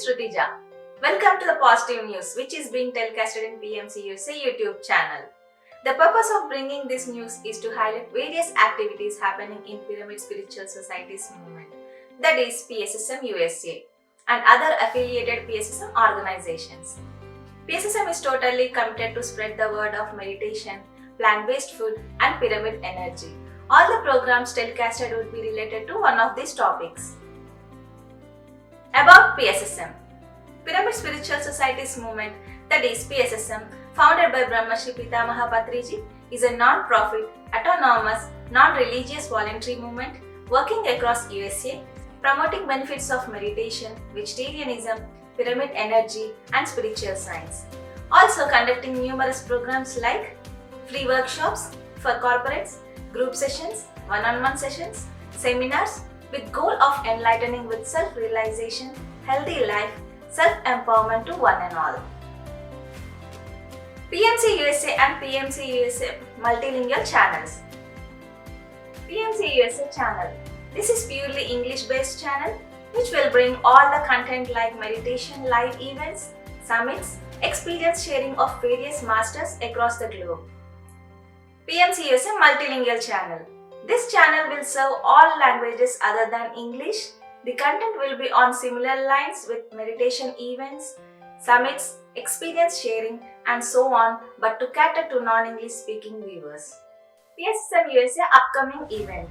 is Rutija. Welcome to the Positive News, which is being telecasted in PMC USA YouTube channel. The purpose of bringing this news is to highlight various activities happening in Pyramid Spiritual Societies movement, that is PSSM USA, and other affiliated PSSM organizations. PSSM is totally committed to spread the word of meditation, plant-based food, and pyramid energy. All the programs telecasted would be related to one of these topics. About PSSM. Pyramid Spiritual Societies movement, that is PSSM, founded by Brahmarshi Pitamaha Patriji, is a non-profit, autonomous, non-religious voluntary movement working across USA, promoting benefits of meditation, vegetarianism, pyramid energy, and spiritual science. Also conducting numerous programs like free workshops for corporates, group sessions, one-on-one sessions, seminars, with goal of enlightening with self-realization, healthy life, self-empowerment to one and all. PMC USA and PMC USA multilingual channels. PMC USA channel. This is purely English-based channel which will bring all the content like meditation live events, summits, experience sharing of various masters across the globe. PMC USA multilingual channel. This channel will serve all languages other than English. The content will be on similar lines with meditation events, summits, experience sharing, and so on, but to cater to non-English speaking viewers. PSSM USA upcoming event.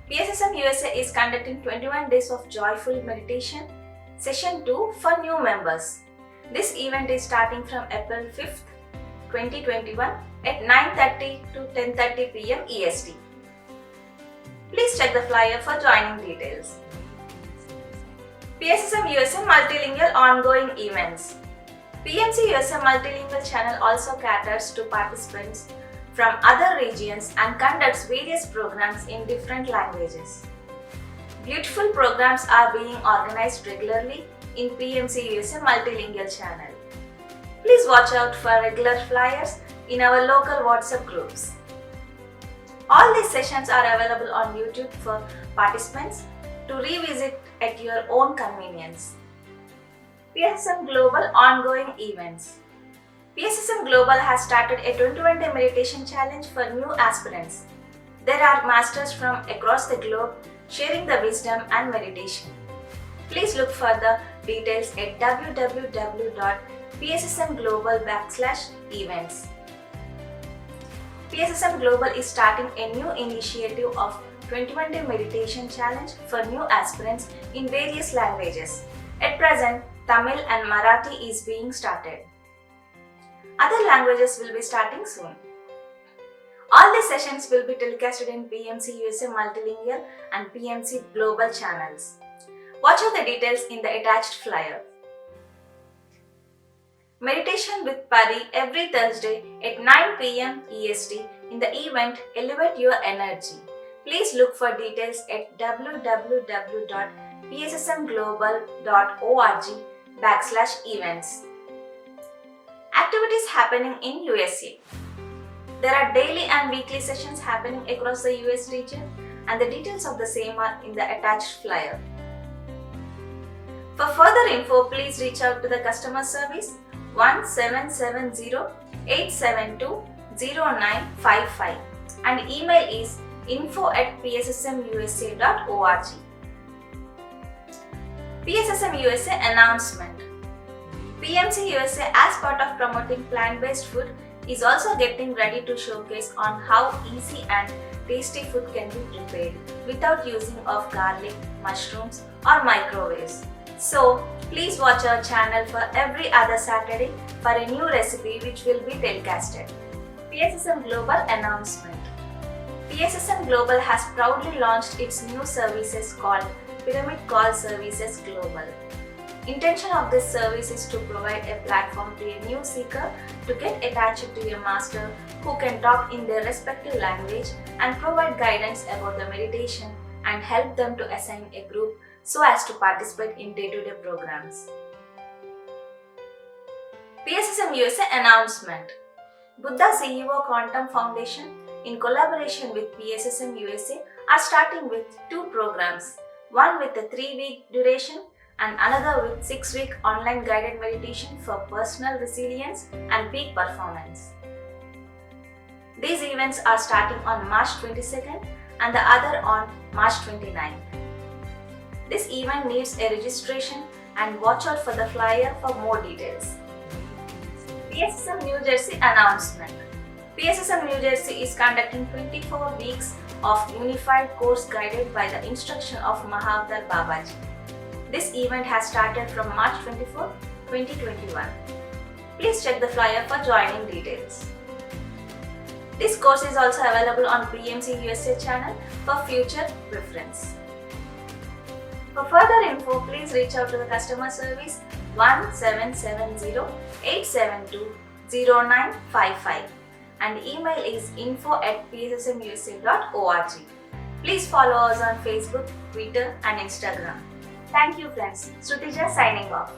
PSSM USA is conducting 21 days of joyful meditation, session 2 for new members. This event is starting from April 5th, 2021 at 9:30 to 10:30 p.m. EST. Please check the flyer for joining details. PSSM USA Multilingual Ongoing Events. PMC USA Multilingual Channel also caters to participants from other regions and conducts various programs in different languages. Beautiful programs are being organized regularly in PMC USA Multilingual Channel. Please watch out for regular flyers in our local WhatsApp groups. All these sessions are available on YouTube for participants to revisit at your own convenience. PSSM Global Ongoing Events. PSSM Global has started a 21-day meditation challenge for new aspirants. There are masters from across the globe sharing the wisdom and meditation. Please look for the details at www.pssmglobal.events. PSSM Global is starting a new initiative of 21-day meditation challenge for new aspirants in various languages. At present, Tamil and Marathi is being started. Other languages will be starting soon. All these sessions will be telecasted in PMC USA Multilingual and PMC Global channels. Watch out the details in the attached flyer. Meditation with Pari every Thursday at 9 p.m. EST in the event Elevate Your Energy. Please look for details at www.pssmglobal.org/events. Activities happening in USA. There are daily and weekly sessions happening across the US region and the details of the same are in the attached flyer. For further info, please reach out to the customer service 1770-872-0955 and email is info@pssmusa.org. PSSM USA announcement. PMC USA, as part of promoting plant-based food, is also getting ready to showcase on how easy and tasty food can be prepared without using of garlic, mushrooms or microwaves. So, please watch our channel for every other Saturday for a new recipe which will be telecasted. PSSM Global announcement. PSSM Global has proudly launched its new services called Pyramid Call Services Global. Intention of this service is to provide a platform to a new seeker to get attached to a master who can talk in their respective language and provide guidance about the meditation and help them to assign a group so as to participate in day-to-day programs. PSSM USA announcement. Buddha CEO Quantum Foundation in collaboration with PSSM USA are starting with two programs, one with a 3-week duration and another with 6-week online guided meditation for personal resilience and peak performance. These events are starting on March 22nd and the other on March 29th. This event needs a registration and watch out for the flyer for more details. PSSM New Jersey announcement. PSSM New Jersey is conducting 24 weeks of unified course guided by the instruction of Mahavdar Babaji. This event has started from March 24, 2021. Please check the flyer for joining details. This course is also available on PMC USA channel for future reference. For further info, please reach out to the customer service 1770-872-0955 and email is info@pssmusa.org. Please follow us on Facebook, Twitter and Instagram. Thank you friends. Srutija signing off.